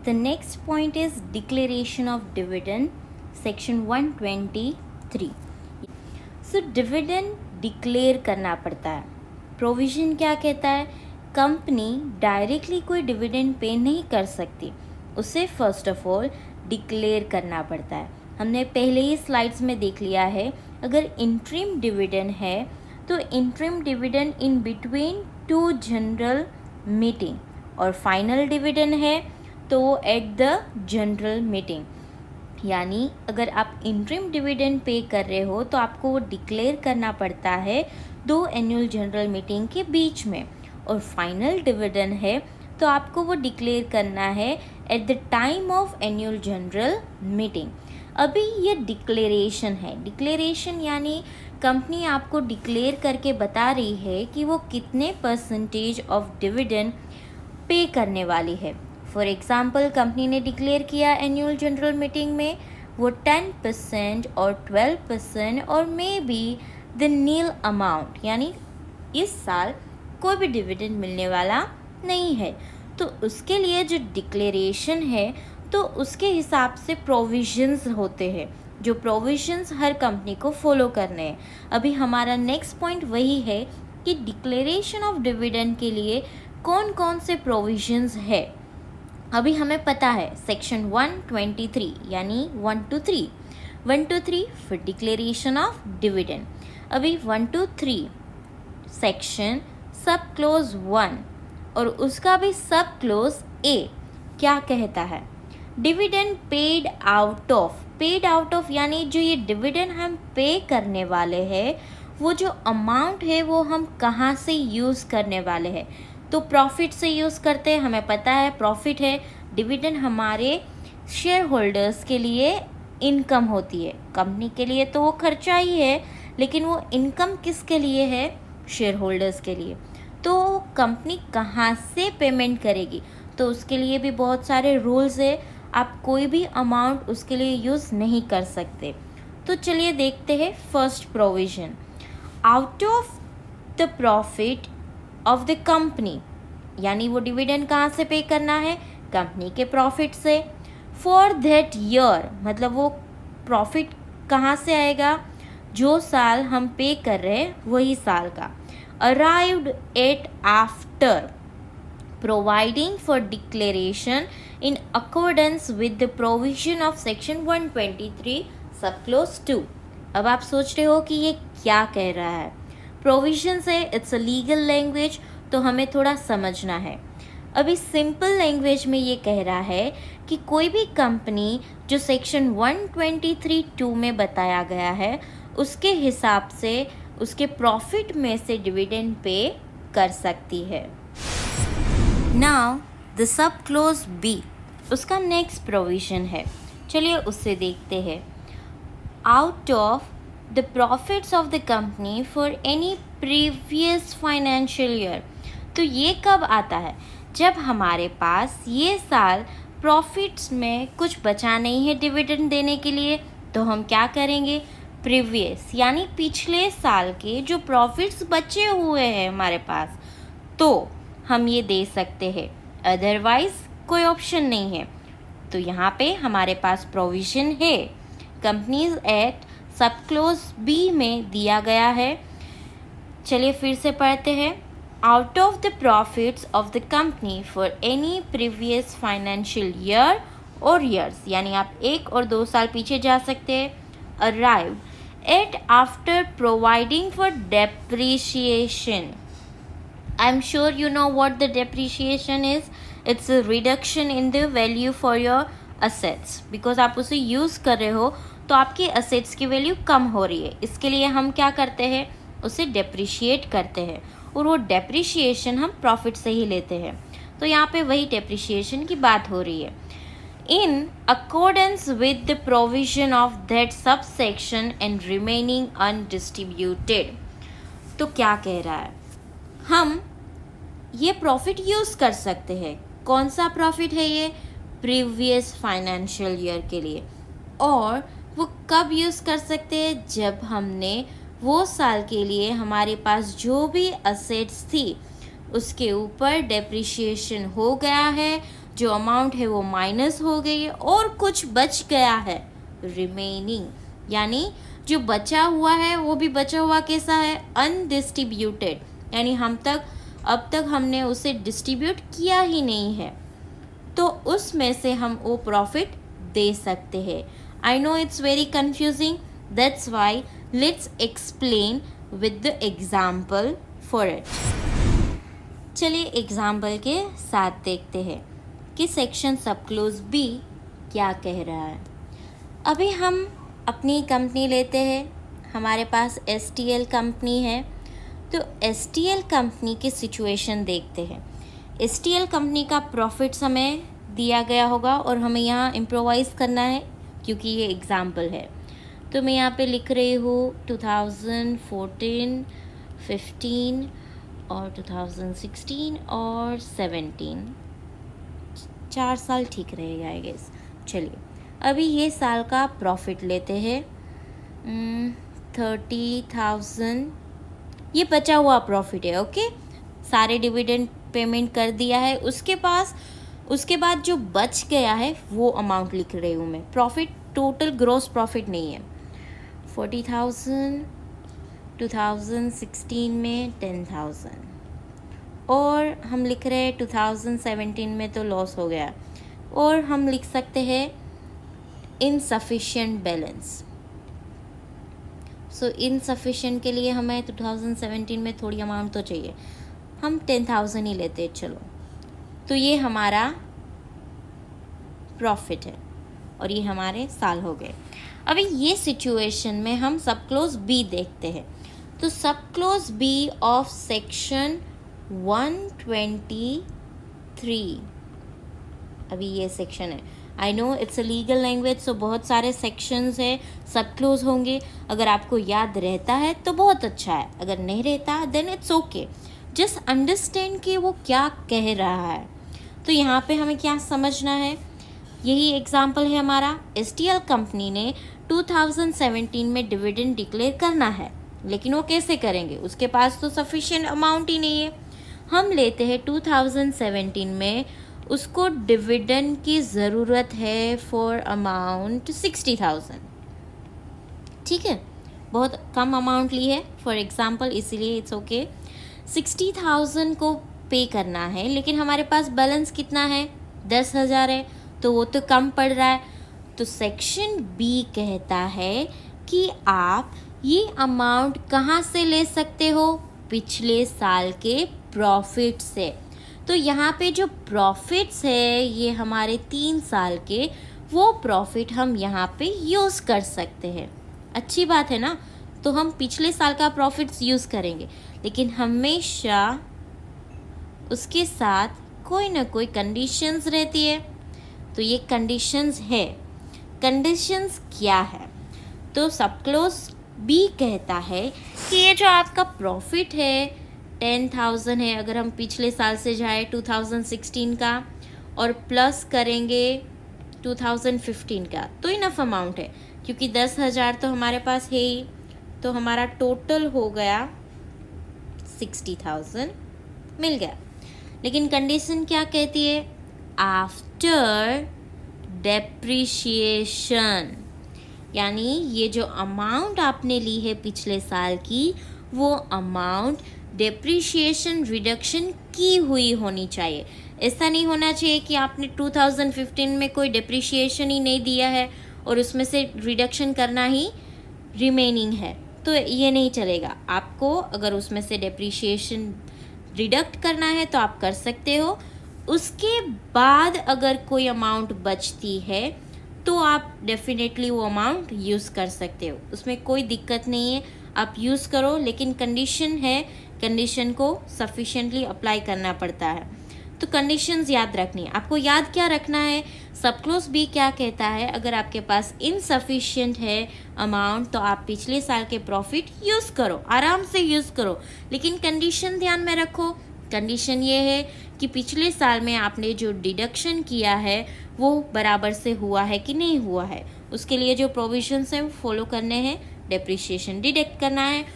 The next point is declaration of dividend, section 123. So dividend declare करना पड़ता है. Provision क्या कहता है? कंपनी डायरेक्टली कोई डिविडेंड पे नहीं कर सकती, उसे फर्स्ट ऑफ ऑल डिक्लेयर करना पड़ता है. हमने पहले ही स्लाइड्स में देख लिया है, अगर इंटरिम डिविडेंड है तो interim dividend in between 2 general meeting, और फाइनल डिविडेंड है तो एट द जनरल मीटिंग. यानी अगर आप इंटरिम डिविडेंड पे कर रहे हो तो आपको वो डिक्लेयर करना पड़ता है 2 एनुअल जनरल मीटिंग के बीच में, और फाइनल डिविडेंड है तो आपको वो डिक्लेयर करना है at the time of annual general meeting. अभी ये डिक्लेरेशन है. डिक्लेरेशन यानी कंपनी आपको डिक्लेयर करके बता रही है कि वो कितने % ऑफ डिविडेंड पे करने वाली है. फॉर एग्ज़ाम्पल कंपनी ने डिक्लेयर किया एनुअल जनरल मीटिंग में वो 10% और 12% और may be the nil amount, यानी इस साल कोई भी डिविडेंड मिलने वाला नहीं है. तो उसके लिए जो डिक्लेरेशन है तो उसके हिसाब से प्रोविजंस होते हैं, जो प्रोविजंस हर कंपनी को फॉलो करने हैं. अभी हमारा नेक्स्ट पॉइंट वही है कि डिक्लेरेशन ऑफ डिविडेंड के लिए कौन कौन से प्रोविजंस है. अभी हमें पता है सेक्शन 123 यानी 1 to 3 for declaration of dividend. अभी 1 to 3 सेक्शन सब क्लोज 1 और उसका भी सब क्लोज ए क्या कहता है? डिविडेंड पेड आउट ऑफ यानी जो ये डिविडेंड हम पे करने वाले हैं वो जो अमाउंट है वो हम कहाँ से यूज़ करने वाले हैं. तो प्रॉफिट से यूज़ करते हैं, हमें पता है प्रॉफिट है. डिविडेंड हमारे शेयर होल्डर्स के लिए इनकम होती है, कंपनी के लिए तो वो खर्चा ही है, लेकिन वो इनकम किसके लिए है? शेयर होल्डर्स के लिए. तो कंपनी कहाँ से पेमेंट करेगी? तो उसके लिए भी बहुत सारे रूल्स है, आप कोई भी अमाउंट उसके लिए यूज़ नहीं कर सकते. तो चलिए देखते हैं first provision. Out of the profit of the company, यानी वो डिविडेंड कहाँ से पे करना है? कंपनी के प्रॉफिट से. फॉर दैट ईयर, मतलब वो प्रॉफिट कहाँ से आएगा? जो साल हम पे कर रहे हैं वही साल का. Arrived at after providing for declaration in accordance with the provision of section 123 सब क्लोज 2. अब आप सोच रहे हो कि ये क्या कह रहा है? प्रोविजन से इट्स अ लीगल लैंग्वेज, तो हमें थोड़ा समझना है. अभी सिंपल लैंग्वेज में ये कह रहा है कि कोई भी कंपनी जो सेक्शन 123(2) में बताया गया है उसके हिसाब से उसके प्रॉफिट में से डिविडेंड पे कर सकती है. Now the sub clause B, उसका नेक्स्ट प्रोविज़न है. चलिए उससे देखते हैं. Out of the profits of the company for any previous financial year. तो ये कब आता है? जब हमारे पास ये साल प्रॉफिट्स में कुछ बचा नहीं है डिविडेंड देने के लिए, तो हम क्या करेंगे? प्रीवियस यानी पिछले साल के जो प्रॉफिट्स बचे हुए हैं हमारे पास, तो हम ये दे सकते हैं. अदरवाइज कोई ऑप्शन नहीं है. तो यहाँ पे हमारे पास प्रोविज़न है, कंपनीज एक्ट सब क्लोज बी में दिया गया है. चलिए फिर से पढ़ते हैं. Out of the profits of the company for any previous financial year और ईयर्स, यानी आप 1 और 2 साल पीछे जा सकते हैं. Arrived at after providing for depreciation. I am sure you know what the depreciation is. It's a reduction in the value for your assets. Because आप उसे यूज़ कर रहे हो तो आपकी असेट्स की वैल्यू कम हो रही है, इसके लिए हम क्या करते हैं? उसे डेप्रिशिएट करते हैं, और वो डेप्रिशिएशन हम प्रॉफिट से ही लेते हैं. तो यहाँ पे वही डेप्रिशिएशन की बात हो रही है. In accordance with the provision of that sub section and remaining undistributed. तो क्या कह रहा है? हम ये प्रॉफिट यूज़ कर सकते हैं. कौन सा प्रॉफिट है ये? प्रीवियस फाइनेंशियल ईयर के लिए. और वो कब यूज़ कर सकते हैं? जब हमने वो साल के लिए हमारे पास जो भी असेट्स थी उसके ऊपर डेप्रिशिएशन हो गया है, जो अमाउंट है वो माइनस हो गई है और कुछ बच गया है रिमेनिंग, यानी जो बचा हुआ है वो भी बचा हुआ कैसा है, अनडिस्ट्रीब्यूटेड, यानी अब तक हमने उसे डिस्ट्रीब्यूट किया ही नहीं है, तो उसमें से हम वो प्रॉफिट दे सकते हैं। आई know it's very confusing, that's why let's explain with the example for it. चलिए एग्जाम्पल के साथ देखते हैं कि सेक्शन सब क्लोज बी क्या कह रहा है। अभी हम अपनी कंपनी लेते हैं, हमारे पास STL कंपनी है, तो STL कंपनी की सिचुएशन देखते हैं। STL कंपनी का प्रॉफिट्स हमें दिया गया होगा और हमें यहाँ इम्प्रोवाइज़ करना है क्योंकि ये एग्ज़ाम्पल है। तो मैं यहाँ पे लिख रही हूँ 2014, 15 और 2016 और 17, 4 साल ठीक रहेगा आई गेस। चलिए अभी ये साल का प्रॉफिट लेते हैं 30,000, ये बचा हुआ प्रॉफिट है। ओके, सारे डिविडेंड पेमेंट कर दिया है, उसके बाद जो बच गया है वो अमाउंट लिख रही हूँ मैं। प्रॉफिट टोटल ग्रॉस प्रॉफिट नहीं है। 40,000, 2016 में 10,000 और हम लिख रहे हैं 2017 में तो लॉस हो गया, और हम लिख सकते हैं इनसफिशिएंट बैलेंस। सो इनसफिशिएंट के लिए हमें 2017 में थोड़ी अमाउंट तो चाहिए, हम 10,000 ही लेते हैं चलो। तो ये हमारा प्रॉफिट है और ये हमारे साल हो गए। अभी ये सिचुएशन में हम सब क्लोज बी देखते हैं। तो सब क्लोज बी ऑफ सेक्शन 123, अभी ये सेक्शन है। I know it's a legal language, so बहुत सारे सेक्शंस है, सब क्लोज होंगे। अगर आपको याद रहता है तो बहुत अच्छा है, अगर नहीं रहता then it's okay, just understand कि वो क्या कह रहा है। तो यहाँ पे हमें क्या समझना है, यही एग्जाम्पल है हमारा। STL कंपनी ने 2017 में डिविडेंड डिक्लेयर करना है, लेकिन वो कैसे करेंगे, उसके पास तो सफिशिएंट अमाउंट ही नहीं है। हम लेते हैं 2017 में उसको डिविडेंड की ज़रूरत है फॉर अमाउंट 60,000, ठीक है, बहुत कम अमाउंट ली है फॉर एग्जाम्पल, इसीलिए इट्स ओके। 60,000 को पे करना है, लेकिन हमारे पास बैलेंस कितना है, 10,000 है, तो वो तो कम पड़ रहा है। तो सेक्शन बी कहता है कि आप ये अमाउंट कहाँ से ले सकते हो, पिछले साल के प्रॉफिट से। तो यहाँ पे जो प्रॉफिट्स है ये हमारे 3 साल के, वो प्रॉफिट हम यहाँ पे यूज़ कर सकते हैं। अच्छी बात है ना, तो हम पिछले साल का प्रॉफिट्स यूज़ करेंगे, लेकिन हमेशा उसके साथ कोई ना कोई कंडीशंस रहती है। तो ये कंडीशंस है, कंडीशंस क्या है, तो सब क्लोज बी कहता है कि ये जो आपका प्रॉफिट है 10,000 है, अगर हम पिछले साल से जाए 2016 का और प्लस करेंगे 2015 का, तो इनफ अमाउंट है, क्योंकि 10,000 तो हमारे पास है ही, तो हमारा टोटल हो गया 60,000 मिल गया। लेकिन कंडीशन क्या कहती है, आफ्टर डेप्रिशिएशन, यानी ये जो अमाउंट आपने ली है पिछले साल की, वो अमाउंट डेप्रिशिएशन रिडक्शन की हुई होनी चाहिए। ऐसा नहीं होना चाहिए कि आपने 2015 में कोई डेप्रिशिएशन ही नहीं दिया है और उसमें से रिडक्शन करना ही रिमेनिंग है, तो ये नहीं चलेगा। आपको अगर उसमें से डेप्रिशिएशन डिडक्ट करना है तो आप कर सकते हो, उसके बाद अगर कोई अमाउंट बचती है तो आप डेफिनेटली वो अमाउंट यूज़ कर सकते हो, उसमें कोई दिक्कत नहीं है, आप यूज़ करो। लेकिन कंडीशन है, कंडीशन को सफिशिएंटली अप्लाई करना पड़ता है। तो कंडीशंस याद रखनी है। आपको याद क्या रखना है, सब क्लोज बी क्या कहता है, अगर आपके पास इनसफिशिएंट है अमाउंट तो आप पिछले साल के प्रॉफिट यूज़ करो, आराम से यूज़ करो, लेकिन कंडीशन ध्यान में रखो। कंडीशन ये है कि पिछले साल में आपने जो डिडक्शन किया है वो बराबर से हुआ है कि नहीं हुआ है, उसके लिए जो प्रोविजंस हैं वो फॉलो करने हैं, डेप्रिशिएशन डिडक्ट करना है,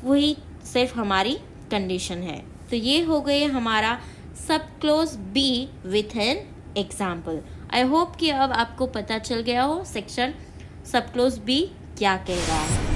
वही सिर्फ हमारी कंडीशन है। तो ये हो गई हमारा सब clause B with an example. I hope कि अब आपको पता चल गया हो सेक्शन सब क्लोज बी क्या कह रहा है।